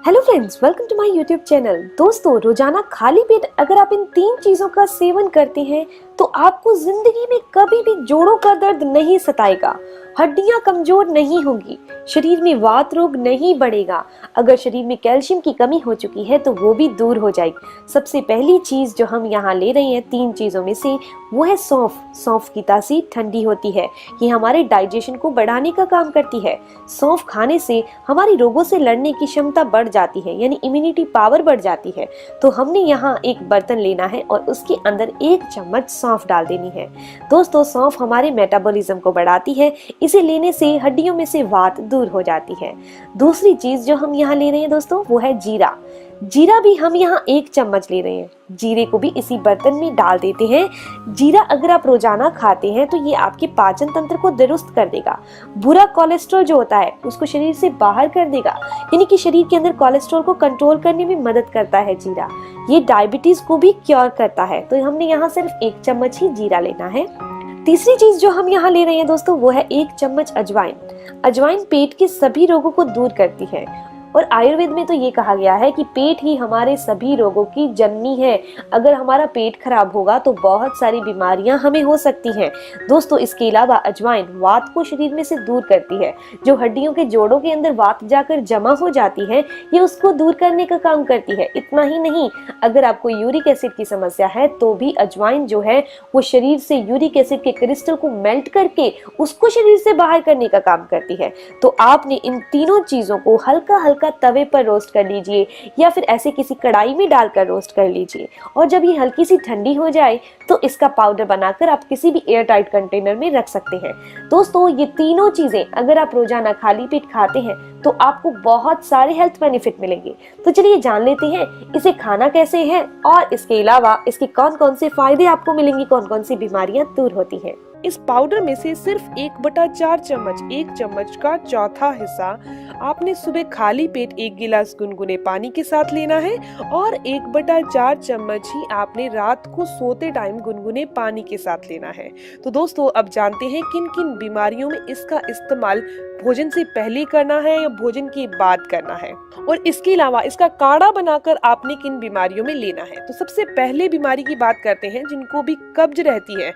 Hello friends, welcome to my YouTube channel. दोस्तों, रोजाना खाली पेट अगर आप इन 3 चीजों का सेवन करते हैं तो आपको जिंदगी में कभी भी जोड़ों का दर्द नहीं सताएगा, हड्डियां कमजोर नहीं होंगी, शरीर में वात रोग नहीं बढ़ेगा। अगर शरीर में कैल्शियम की कमी हो चुकी है तो वो भी दूर हो जाएगी। सबसे पहली चीज जो हम यहाँ ले रहे हैं 3 चीजों में से, वो है सौंफ। सौंफ की तासीर ठंडी होती है, ये हमारे डाइजेशन को बढ़ाने का काम करती है। सौंफ खाने से हमारी रोगों से लड़ने की क्षमता बढ़ जाती है, यानी इम्यूनिटी पावर बढ़ जाती है। तो हमने यहाँ एक बर्तन लेना है और उसके अंदर 1 चम्मच सौंफ डाल देनी है। दोस्तों, सौंफ हमारे मेटाबॉलिज्म को बढ़ाती है, इसे लेने से हड्डियों में से वात दूर हो जाती है। दूसरी चीज जो हम यहाँ ले रहे हैं दोस्तों, वो है जीरा। जीरा भी हम यहाँ 1 चम्मच ले रहे हैं। जीरे को भी इसी बर्तन में डाल देते हैं। जीरा अगर आप रोजाना खाते हैं तो ये आपके पाचन तंत्र को दुरुस्त कर देगा। बुरा कोलेस्ट्रॉल जो होता है उसको शरीर से बाहर कर देगा, यानी कि शरीर के अंदर कोलेस्ट्रॉल को कंट्रोल करने में मदद करता है जीरा। ये डायबिटीज को भी क्योर करता है। तो हमने यहाँ सिर्फ 1 चम्मच ही जीरा लेना है। तीसरी चीज जो हम यहाँ ले रहे हैं दोस्तों, वो है 1 चम्मच अजवाइन। अजवाइन पेट के सभी रोगों को दूर करती है और आयुर्वेद में तो ये कहा गया है कि पेट ही हमारे सभी रोगों की जननी है। अगर हमारा पेट खराब होगा तो बहुत सारी बीमारियां हमें हो सकती हैं। दोस्तों, इसके अलावा अजवाइन वात को शरीर में से दूर करती है। जो हड्डियों के जोड़ों के अंदर वात जाकर जमा हो जाती है, ये उसको दूर करने का काम करती है। इतना ही नहीं, अगर आपको यूरिक एसिड की समस्या है तो भी अजवाइन जो है वो शरीर से यूरिक एसिड के क्रिस्टल को मेल्ट करके उसको शरीर से बाहर करने का काम करती है। तो आपने इन तीनों चीजों को हल्का हल्का तवे पर रोस्ट कर लीजिए या फिर ऐसे किसी कढ़ाई में डालकर रोस्ट कर लीजिए, और जब ये हल्की सी ठंडी हो जाए तो इसका पाउडर बनाकर आप किसी भी एयर टाइट कंटेनर में रख सकते हैं। दोस्तों, ये तीनों चीजें अगर आप रोजाना खाली पेट खाते हैं तो आपको बहुत सारे हेल्थ बेनिफिट मिलेंगे। तो चलिए जान लेते हैं इसे खाना कैसे है और इसके अलावा इसके कौन कौन से फायदे आपको मिलेंगे, कौन कौन सी बीमारियां दूर होती हैं। इस पाउडर में से सिर्फ 1/4 चम्मच, 1 चम्मच का चौथा हिस्सा आपने सुबह खाली पेट 1 गिलास गुनगुने पानी के साथ लेना है और 1/4 चम्मच ही आपने रात को सोते टाइम गुनगुने पानी के साथ लेना है। तो दोस्तों, अब जानते हैं किन किन बीमारियों में इसका इस्तेमाल भोजन से पहले करना है या भोजन के बाद करना है, और इसके अलावा इसका काढ़ा बनाकर आपने किन बीमारियों में लेना है। तो सबसे पहले बीमारी की बात करते हैं जिनको भी कब्ज रहती है।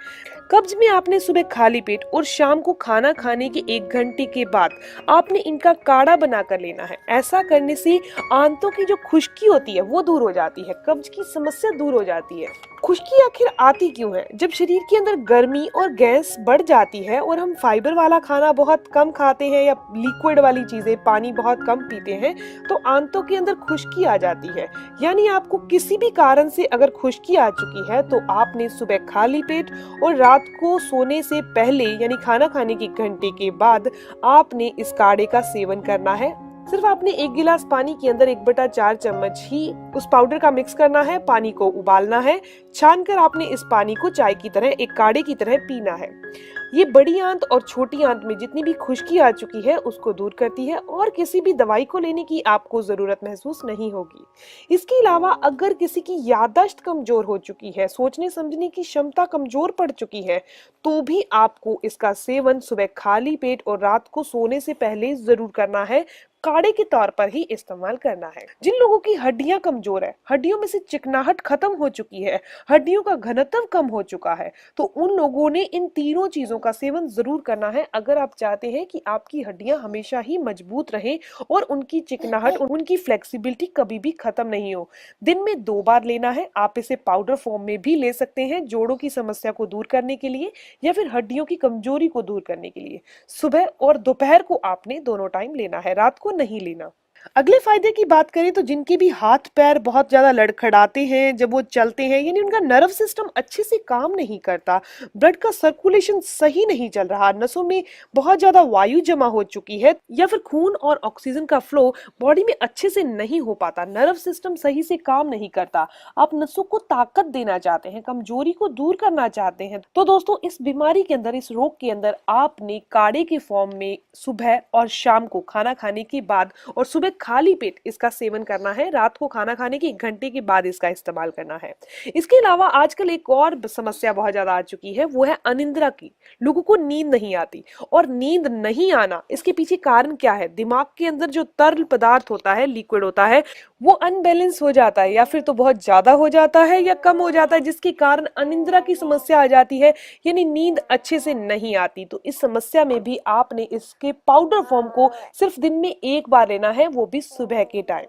कब्ज में आपने सुबह खाली पेट और शाम को खाना खाने के 1 घंटे के बाद आपने इनका काढ़ा बनाकर लेना है। ऐसा करने से आंतों की जो खुश्की होती है वो दूर हो जाती है, कब्ज की समस्या दूर हो जाती है। खुश्की आखिर आती क्यों है? जब शरीर के अंदर गर्मी और गैस बढ़ जाती है और हम फाइबर वाला खाना बहुत कम खाते हैं या लिक्विड वाली चीजें, पानी बहुत कम पीते हैं, तो आंतों के अंदर खुश्की आ जाती है। यानी आपको किसी भी कारण से अगर खुश्की आ चुकी है तो आपने सुबह खाली पेट और रात को सोने से पहले यानी खाना खाने के घंटे के बाद आपने इस काढ़े का सेवन करना है। सिर्फ आपने 1 गिलास पानी के अंदर 1/4 चम्मच ही उस पाउडर का मिक्स करना है। पानी को उबालना है, छानकर आपने इस पानी को चाय की तरह, एक काढ़े की तरह पीना है। ये बड़ी आंत और छोटी आंत में जितनी भी खुश्की आ चुकी है उसको दूर करती है और किसी भी दवाई को लेने की आपको जरूरत महसूस नहीं होगी। इसके अलावा अगर किसी की याददाश्त कमजोर हो चुकी है, सोचने समझने की क्षमता कमजोर पड़ चुकी है, तो भी आपको इसका सेवन सुबह खाली पेट और रात को सोने से पहले जरूर करना है। काढ़े के तौर पर ही इस्तेमाल करना है। जिन लोगों की हड्डियां कमजोर है, हड्डियों में से चिकनाहट खत्म हो चुकी है, हड्डियों का घनत्व कम हो चुका है, तो उन लोगों ने इन तीनों चीजों का सेवन जरूर करना है अगर आप चाहते हैं कि आपकी हड्डियां हमेशा ही मजबूत रहें और उनकी चिकनाहट, उनकी फ्लेक्सिबिलिटी कभी भी खत्म नहीं हो। दिन में 2 बार लेना है। आप इसे पाउडर फॉर्म में भी ले सकते हैं जोड़ों की समस्या को दूर करने के लिए या फिर हड्डियों की कमजोरी को दूर करने के लिए। सुबह और दोपहर को आपने दोनों टाइम लेना है, रात को नहीं लेना। अगले फायदे की बात करें तो जिनके भी हाथ पैर बहुत ज्यादा लड़खड़ाते हैं जब वो चलते हैं, यानी उनका नर्व सिस्टम अच्छे से काम नहीं करता, ब्लड का सर्कुलेशन सही नहीं चल रहा, नसों में बहुत ज्यादा वायु जमा हो चुकी है या फिर खून और ऑक्सीजन का फ्लो बॉडी में अच्छे से नहीं हो पाता, नर्व सिस्टम सही से काम नहीं करता, आप नसों को ताकत देना चाहते हैं, कमजोरी को दूर करना चाहते हैं, तो दोस्तों इस बीमारी के अंदर, इस रोग के अंदर आपने काढ़े के फॉर्म में सुबह और शाम को खाना खाने के बाद और सुबह खाली पेट इसका सेवन करना है। रात को खाना खाने के 1 घंटे के बाद इसका इस्तेमाल करना है। इसके अलावा आजकल एक और समस्या बहुत ज्यादा आ चुकी है, वो है अनिद्रा की। लोगों को नींद नहीं आती, और नींद नहीं आना इसके पीछे कारण क्या है? दिमाग के अंदर जो तरल पदार्थ होता है, लिक्विड होता है, वो अनबैलेंस हो जाता है, या फिर तो बहुत ज्यादा हो जाता है या कम हो जाता है, जिसके कारण अनिद्रा की समस्या आ जाती है, यानी नींद अच्छे से नहीं आती। तो इस समस्या में भी आपने इसके पाउडर फॉर्म को सिर्फ दिन में 1 बार लेना है, वो भी सुबह के टाइम।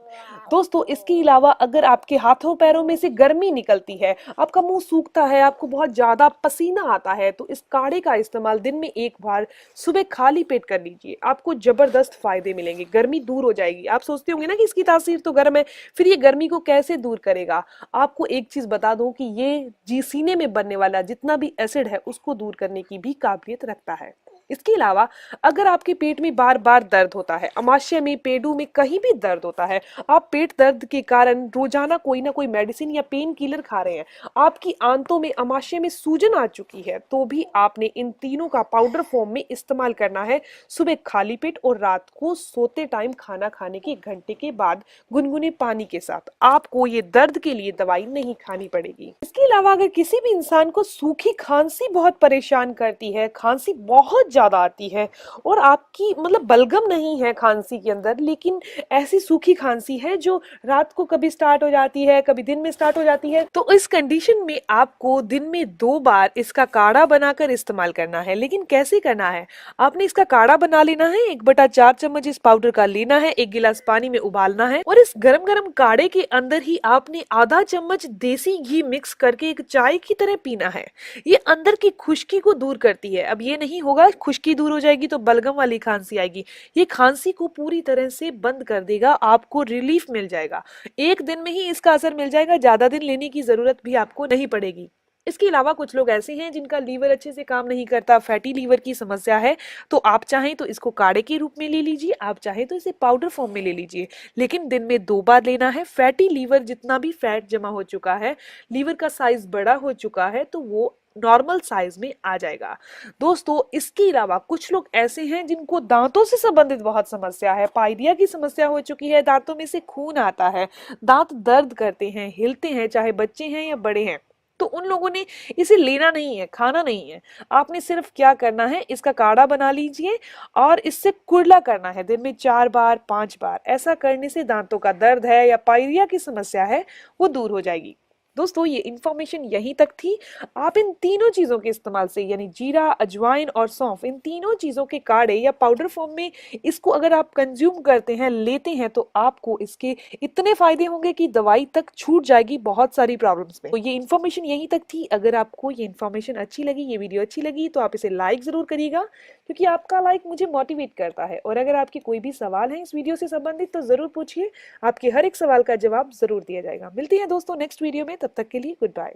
दोस्तों, इसके अलावा अगर आपके हाथों पैरों में से गर्मी निकलती है, आपका मुंह सूखता है, आपको बहुत ज्यादा पसीना आता है, तो इस काढ़े का इस्तेमाल दिन में 1 बार सुबह खाली पेट कर लीजिए। आपको जबरदस्त फायदे मिलेंगे, गर्मी दूर हो जाएगी। आप सोचते होंगे ना कि इसकी तासीर तो गर्म है, फिर ये गर्मी को कैसे दूर करेगा? आपको एक चीज बता दूं कि ये सीने में बनने वाला जितना भी एसिड है उसको दूर करने की भी काबिलियत रखता है। इसके अलावा अगर आपके पेट में बार बार दर्द होता है, अमाशय में, पेडू में, कहीं भी दर्द होता है, आप पेट दर्द के कारण रोजाना कोई ना कोई मेडिसिन या पेन किलर खा रहे हैं, आपकी आंतों में, अमाशय में सूजन आ चुकी है, तो भी आपने इन तीनों का पाउडर फॉर्म में इस्तेमाल करना है सुबह खाली पेट और रात को सोते टाइम खाना खाने के 1 घंटे के बाद गुनगुने पानी के साथ। आपको ये दर्द के लिए दवाई नहीं खानी पड़ेगी। इसके अलावा अगर किसी भी इंसान को सूखी खांसी बहुत परेशान करती है, खांसी बहुत ज्यादा आती है और आपकी मतलब बलगम नहीं है खांसी के अंदर, लेकिन ऐसी सूखी खांसी है जो रात को कभी स्टार्ट हो जाती है, कभी दिन में स्टार्ट हो जाती है, तो इस कंडीशन में आपको दिन में 2 बार इसका काढ़ा बनाकर इस्तेमाल करना है। लेकिन कैसे करना है? आपने इसका काढ़ा बना लेना है, 1/4 चम्मच इस पाउडर का लेना है, 1 गिलास पानी में उबालना है, और इस गरम गरम काढ़े के अंदर ही आपने आधा चम्मच देसी घी मिक्स करके एक चाय की तरह पीना है। ये अंदर की खुश्की को दूर करती है। अब ये नहीं होगा खुश्की दूर हो जाएगी तो बलगम वाली खांसी आएगी, ये खांसी को पूरी तरह से बंद कर देगा, आपको रिलीफ मिल जाएगा। 1 दिन में ही इसका असर मिल जाएगा, ज्यादा दिन लेने की जरूरत भी आपको नहीं पड़ेगी। इसके अलावा कुछ लोग ऐसे हैं जिनका लीवर अच्छे से काम नहीं करता, फैटी लीवर की समस्या है, तो आप चाहें तो इसको काढ़े के रूप में ले लीजिए, आप चाहें तो इसे पाउडर फॉर्म में ले लीजिए, लेकिन दिन में 2 बार लेना है। फैटी लीवर, जितना भी फैट जमा हो चुका है, लीवर का साइज बड़ा हो चुका है, तो वो नॉर्मल साइज में आ जाएगा। दोस्तों, इसके अलावा कुछ लोग ऐसे हैं जिनको दांतों से संबंधित बहुत समस्या है, पाइरिया की समस्या हो चुकी है, दांतों में से खून आता है, दांत दर्द करते हैं, हिलते हैं, चाहे बच्चे हैं या बड़े हैं, तो उन लोगों ने इसे लेना नहीं है, खाना नहीं है। आपने सिर्फ क्या करना है, इसका काढ़ा बना लीजिए और इससे कुर्ला करना है दिन में 4 बार 5 बार। ऐसा करने से दांतों का दर्द है या पाइरिया की समस्या है वो दूर हो जाएगी। दोस्तों, ये इन्फॉर्मेशन यहीं तक थी। आप इन तीनों चीजों के इस्तेमाल से, यानी जीरा, अजवाइन और सौंफ, इन तीनों चीजों के काढ़े या पाउडर फॉर्म में इसको अगर आप कंज्यूम करते हैं, लेते हैं, तो आपको इसके इतने फायदे होंगे कि दवाई तक छूट जाएगी बहुत सारी प्रॉब्लम्स में। तो ये इन्फॉर्मेशन यहीं तक थी। अगर आपको ये इन्फॉर्मेशन अच्छी लगी, ये वीडियो अच्छी लगी, तो आप इसे लाइक जरूर करिएगा, क्योंकि आपका लाइक मुझे मोटिवेट करता है। और अगर आपके कोई भी सवाल है इस वीडियो से संबंधित तो जरूर पूछिए, आपके हर एक सवाल का जवाब जरूर दिया जाएगा। मिलते हैं दोस्तों नेक्स्ट वीडियो में, तब तक के लिए गुड बाय।